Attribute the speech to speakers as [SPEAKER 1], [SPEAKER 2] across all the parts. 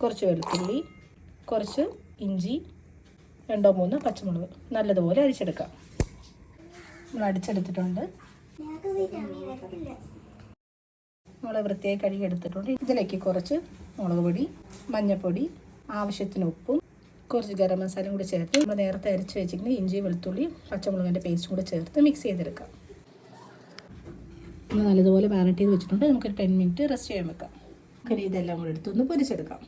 [SPEAKER 1] കുറച്ച് വെളുത്തുള്ളി, കുറച്ച് ഇഞ്ചി, 2-3 പച്ചമുളക് നല്ലതുപോലെ അരിച്ചെടുക്കാം. നമ്മൾ അടിച്ചെടുത്തിട്ടുണ്ട്. നമ്മൾ വൃത്തിയായി കഴുകി എടുത്തിട്ടുണ്ട്. ഇതിലേക്ക് കുറച്ച് മുളക് പൊടി, മഞ്ഞൾപ്പൊടി, ആവശ്യത്തിന് ഉപ്പും കുറച്ച് ഗരം മസാലയും കൂടി ചേർത്ത് നമ്മൾ നേരത്തെ അരിച്ച് വെച്ചിരിക്കുന്ന ഇഞ്ചി, വെളുത്തുള്ളി, പച്ചമുളകിൻ്റെ പേസ്റ്റും കൂടി ചേർത്ത് മിക്സ് ചെയ്തെടുക്കാം. നമ്മൾ നല്ലതുപോലെ മാരിനേറ്റ് ചെയ്ത് വെച്ചിട്ടുണ്ട്. നമുക്കൊരു 10 മിനിറ്റ് റെസ്റ്റ് ചെയ്യാൻ വെക്കാം. കറി ഇതെല്ലാം കൂടി എടുത്തൊന്ന് പൊരിച്ചെടുക്കാം.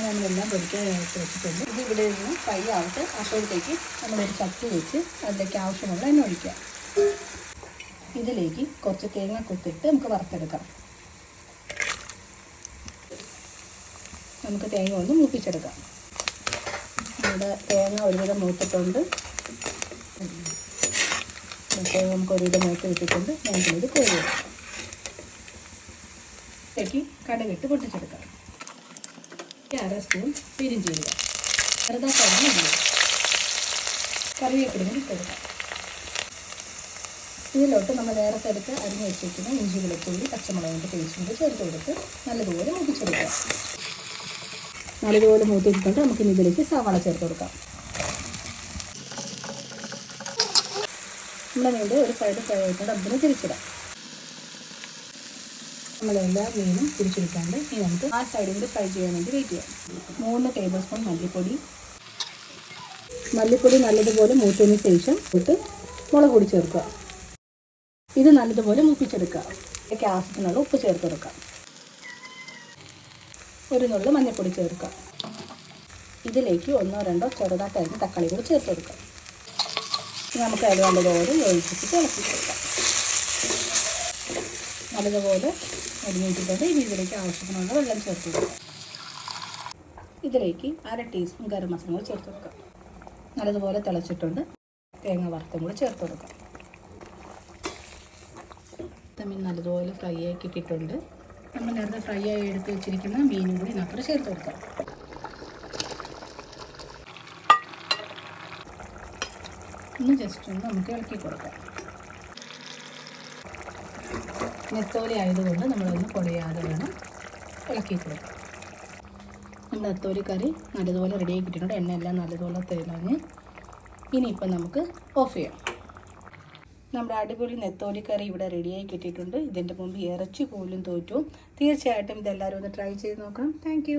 [SPEAKER 1] നമ്മളെല്ലാം പൊരിക്കാനായിട്ട് വെച്ചിട്ടുണ്ട്. ഇത് ഇവിടെ നിന്ന് ഫ്രൈ ആവട്ടെ. അപ്പോഴത്തേക്ക് നമ്മളൊരു ചട്ടി വെച്ച് അതിലേക്ക് ആവശ്യമുള്ള എണ്ണ ഒഴിക്കാം. ഇതിലേക്ക് കുറച്ച് തേങ്ങ കൊത്തിട്ട് നമുക്ക് വറുത്തെടുക്കാം. നമുക്ക് തേങ്ങ ഒന്ന് മൂപ്പിച്ചെടുക്കാം. നമ്മുടെ തേങ്ങ ഒരുവിധം മൂത്തിട്ടുണ്ട്. തേങ്ങ നമുക്ക് ഒരുവിധം മൂത്ത് കിട്ടിയിട്ടുണ്ട്. നമുക്കിത് കോരിയിടാം. ഇതിലേക്ക് കടുകിട്ട് പൊട്ടിച്ചെടുക്കാം. 1/2 സ്പൂൺ പെരുംജീരകം ചെറുതാക്കാണ്. കറിവേപ്പില ഇട്ടെടുക്കാം. ഇതിലോട്ട് നമ്മൾ നേരത്തെ എടുത്ത് അരിഞ്ഞ് വെച്ചിരിക്കുന്ന ഇഞ്ചി, വെളുത്തുള്ളി, പച്ചമുളകിൻ്റെ പേസ്റ്റും കൂടി ചേർത്ത് കൊടുത്ത് നല്ലതുപോലെ മൂപ്പിച്ചെടുക്കാം. നല്ലതുപോലെ മൂത്തിട്ടുണ്ട്. നമുക്കിനി ഇതിലേക്ക് സവാള ചേർത്ത് കൊടുക്കാം. നമ്മുടെ മീൻ്റെ ഒരു സൈഡ് ഫ്രൈ ആയിട്ടുണ്ട്. അതിന് തിരിച്ചിടാം. നമ്മളെല്ലാ മീനും തിരിച്ചെടുക്കാണ്ട് ഇനി നമുക്ക് ആ സൈഡിൽ കൂടി ഫ്രൈ ചെയ്യാൻ വേണ്ടി വെയിറ്റ് ചെയ്യാം. 3 ടേബിൾ സ്പൂൺ മല്ലിപ്പൊടി നല്ലതുപോലെ മൂത്തതിന് ശേഷം ഇട്ട് മുളക് പൊടി ചേർക്കുക. ഇത് നല്ലതുപോലെ മൂപ്പിച്ചെടുക്കുക. ഇതിലേക്ക് ആവശ്യത്തിനുള്ള ഉപ്പ് ചേർത്ത് കൊടുക്കാം. ഒരു നുള്ളു മഞ്ഞൾപ്പൊടി ചേർക്കുക. ഇതിലേക്ക് 1-2 ചെറുതായിട്ട് തക്കാളി കൂടി ചേർത്ത് കൊടുക്കാം. നമുക്ക് അത് നല്ലതുപോലെ യോജിപ്പിച്ചിട്ട് ഇളക്കി കൊടുക്കാം. നല്ലതുപോലെ അരിഞ്ഞിട്ടുണ്ട്. ഇനി ഇതിലേക്ക് ആവശ്യത്തിനുള്ള വെള്ളം ചേർത്ത് കൊടുക്കാം. ഇതിലേക്ക് 1/2 ടീസ്പൂൺ ഗരം മസാല ചേർത്ത് കൊടുക്കാം. നല്ലതുപോലെ തിളച്ചിട്ടുണ്ട്. തേങ്ങ വറുത്തും കൂടി ചേർത്ത് കൊടുക്കാം. മീൻ നല്ലതുപോലെ ഫ്രൈ ആക്കി ഇട്ടിട്ടുണ്ട്. നമ്മൾ നേരത്തെ ഫ്രൈ ആയി എടുത്ത് വെച്ചിരിക്കുന്ന മീനും കൂടി ഇതിനകത്ത് ചേർത്ത് കൊടുക്കാം. ഒന്ന് ജസ്റ്റ് ഒന്ന് നമുക്ക് ഇളക്കി കൊടുക്കാം. നെത്തോലി ആയതുകൊണ്ട് നമ്മളൊന്ന് പൊടിയാതെ വേണം ഇളക്കി കൊടുക്കാം. നമ്മുടെ നെത്തോലി കറി നല്ലതുപോലെ റെഡിയാക്കി കിട്ടിയിട്ടുണ്ട്. എണ്ണയെല്ലാം നല്ലതുപോലെ തെളിഞ്ഞ് ഇനിയിപ്പം നമുക്ക് ഓഫ് ചെയ്യാം. നമ്മുടെ അടിപൊളി നെത്തോലി കറി ഇവിടെ റെഡിയായി കിട്ടിയിട്ടുണ്ട്. ഇതിൻ്റെ മുമ്പ് ഇറച്ചി പോലും തോറ്റു. തീർച്ചയായിട്ടും ഇതെല്ലാവരും ഒന്ന് ട്രൈ ചെയ്ത് നോക്കാം. താങ്ക്